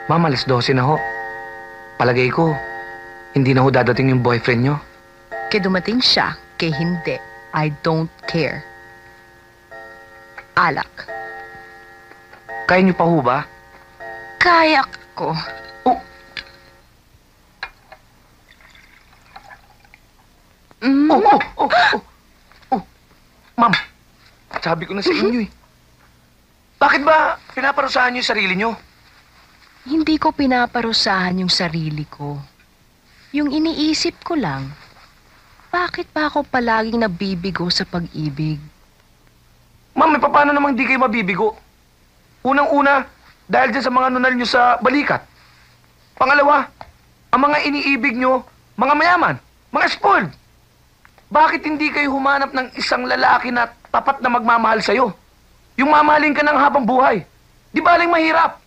Ma'am, alas 12 na ho. Palagay ko, hindi na ho dadating yung boyfriend nyo. Kaya dumating siya, kaya hindi. I don't care. Alak. Kaya nyo pa ho ba? Kaya ko. Oh! Mm. Oh! Oh! Ma'am, sabi ko na sa inyo eh. Bakit ba pinaparusahan niyo yung sarili niyo? Hindi ko pinaparusahan yung sarili ko. Yung iniisip ko lang, bakit ba ako palaging nabibigo sa pag-ibig? Ma'am, paano namang di kayo mabibigo? Unang-una, dahil dyan sa mga nunal niyo sa balikat. Pangalawa, ang mga iniibig niyo, mga mayaman, mga spoiled. Bakit hindi kayo humanap ng isang lalaki na tapat na magmamahal sa'yo? Yung mamahalin ka ng habang buhay. Di ba aling mahirap?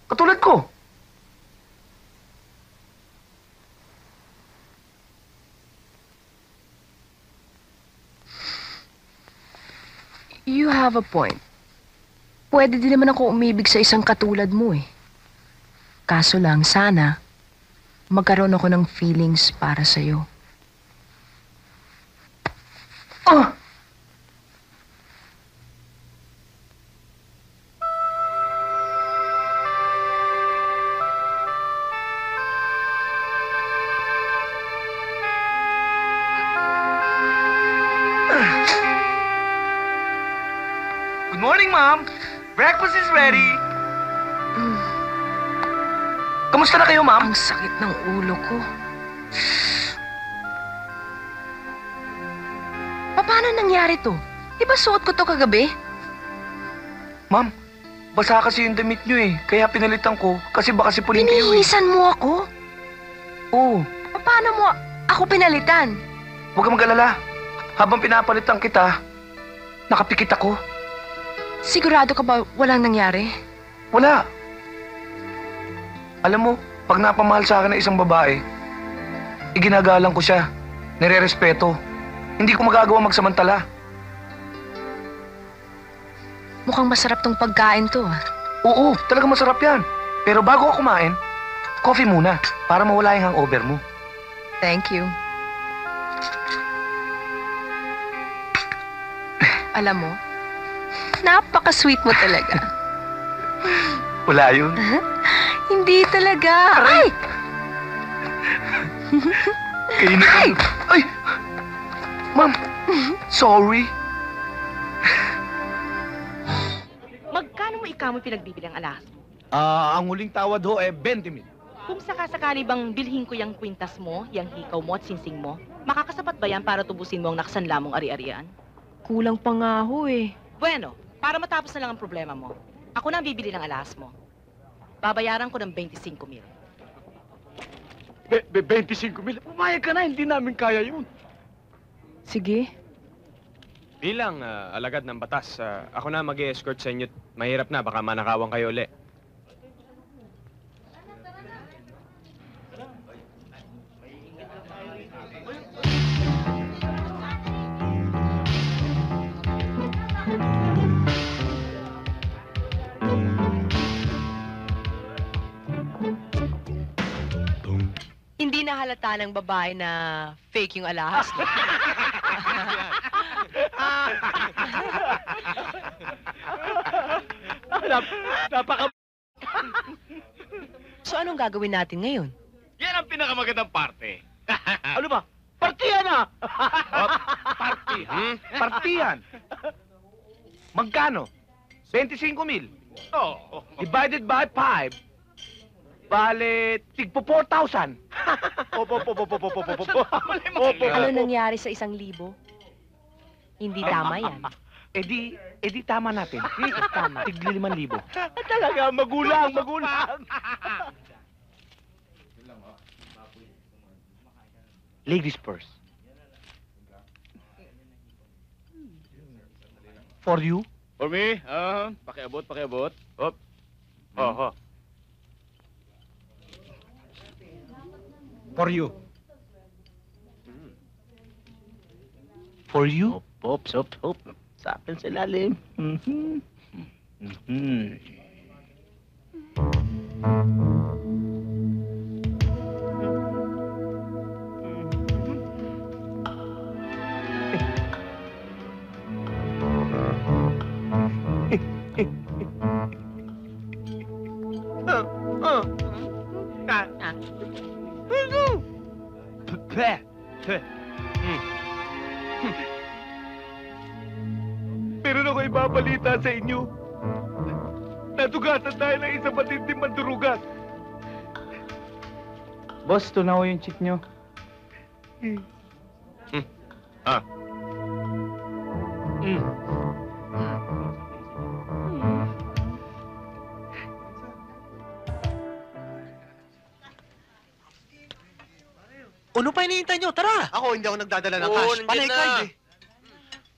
Katulad ko. You have a point. Pwede din naman ako umibig sa isang katulad mo eh. Kaso lang, sana, magkaroon ako ng feelings para sa'yo. Ah! Good morning, Mom. Breakfast is ready. Kamusta na kayo, Ma'am? Ang sakit ng ulo ko. Paano nangyari to? Di ba suot ko to kagabi? Ma'am, basa kasi yung damit nyo eh. Kaya pinalitan ko kasi baka sipunin kayo eh. Binihisan mo ako? Oo, Paano mo ako pinalitan? huwag kang mag-alala. Habang pinapalitan kita, nakapikit ako. Sigurado ka ba walang nangyari? Wala. Alam mo, pag napamahal sa akin ng isang babae, iginagalang ko siya, nire-respeto. Hindi ko magagawa magsamantala. Mukhang masarap tong pagkain to ah. Oo, talaga masarap yan. Pero bago ako kumain, coffee muna para mawala yung hangover mo. Thank you. Alam mo, napaka-sweet mo talaga. Wala yun. Hindi talaga. Ay! Kayo na Ay! Ay! Ma'am, sorry. Magkano mo ikaw mo pinagbibilang alahas mo? Ang huling tawad ho 20 mil. Kung sakasakali bang bilhin ko yung kwintas mo, yung hikaw mo at sinsing mo, makakasapat ba yan para tubusin mo ang nakasanla mong ari-arian? Kulang pa nga ho eh. Bueno, para matapos na lang ang problema mo, ako na ang bibili ng alahas mo. Babayaran ko ng 25,000. 25 mil? Pumayag ka na, hindi namin kaya yun. Sige. Bilang alagad ng batas, ako na mag-escort sa inyo. Mahirap na, baka manakawan kayo uli. Hindi na halata ng babae na fake yung alahas. No? Napaka... So anong gagawin natin ngayon? Yan ang pinakamagandang parte. Ano ba? Partiyan na! Party, ha? Partiyan. Magkano? 25 mil. Oo. Divided by 5. Bale, tigpo 4,000. Opo. Ano nangyari sa 1,000? Hindi tama yan. Eh di tama natin. Tama. Tigli 5,000. Talaga, magulang. Ladies first. For you? For me, pakiabot. Hop. Oho. For you. For you? Hop. Sa akin sa ilalim. Mhm. Meron ako ibabalita sa inyo. Natugatan tayo ng isang matinding mandurugat. Boss, ito na ho yung chick nyo. Ano pa hinihintay nyo? Tara! Ako, hindi ako nagdadala ng Oo, cash. nandiyan Panay na. card eh.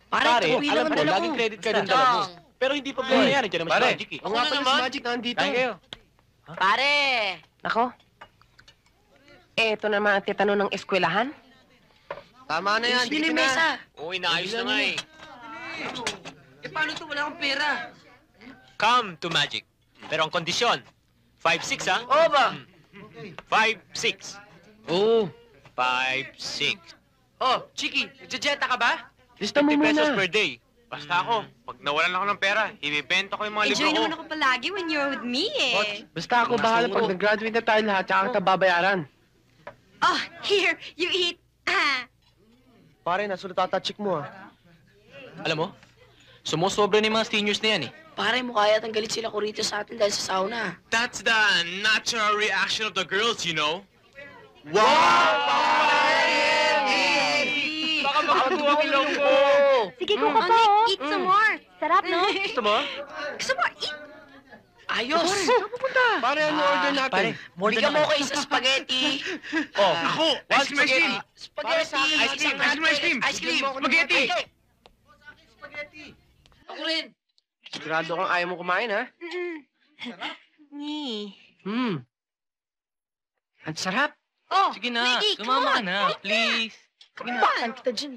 Pare, alam ko, laging credit card ang dala mo. Pero hindi problema yan, nandiyan naman si Magic eh. Ako nga pala si Magic, nandito. Kain kayo. Pare! Nako. Eto naman ang titanong ng eskwelahan. Tama na yan, Sige dikit na na. mesa. Oo, inaayos na nga eh. Paano to? Wala akong pera. Come to Magic. Pero ang kondisyon, 5-6 ha? Oo ba? 5-6. Oo. 5-6. Oh, Chiki, nagjejeta ka ba? Lista mo 50 pesos muna. per day. Basta ako, pag nawalan ako ng pera, ibibenta ko yung mga libro Enjoy ko. naman ako palagi when you're with me eh. Basta ako bahala pag nag-graduate na tayo lahat, tsaka kita babayaran. Oh, here, you eat. Ah. Pare, nasulat ata chick mo ah. Alam mo, sumusobra ni mga seniors na yan eh. Pare, mukha yatang galit sila kurito sa atin dahil sa sauna. That's the natural reaction of the girls, you know? Baka makakuha ko lang po. Sige, kuka pa oh. Eat some more. Sarap, no? Gusto mo? Gusto mo, eat. Ayos. Pare, ano order natin? Bigyan mo ko isa spaghetti. Oh, Ako! Ice cream, ice cream! Spaghetti. Ice cream, ice cream, ice cream! Ice cream. Spaghetti! Ako rin. Sigurado kang ayaw mo kumain, ha? Ni. Ang sarap. Oh, sige na, Nikki, sumama ka come on. na, please. Sige na. Bakit kita dyan?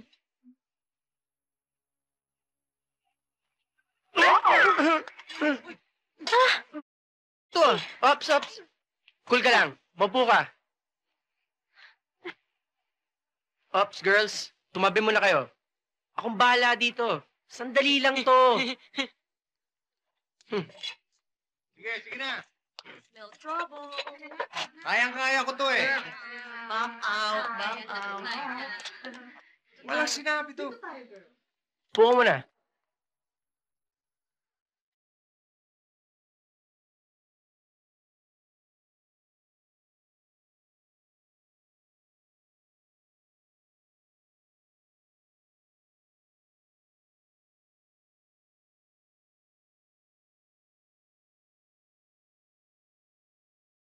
Ito, ops. Cool ka lang. Mapo ka. Ops, girls. Tumabi muna kayo. Akong bahala dito. Sandali lang to. Sige na. Smell trouble. Kayang-kaya ko to eh. Bump out. Walang sinabi to. Puko muna.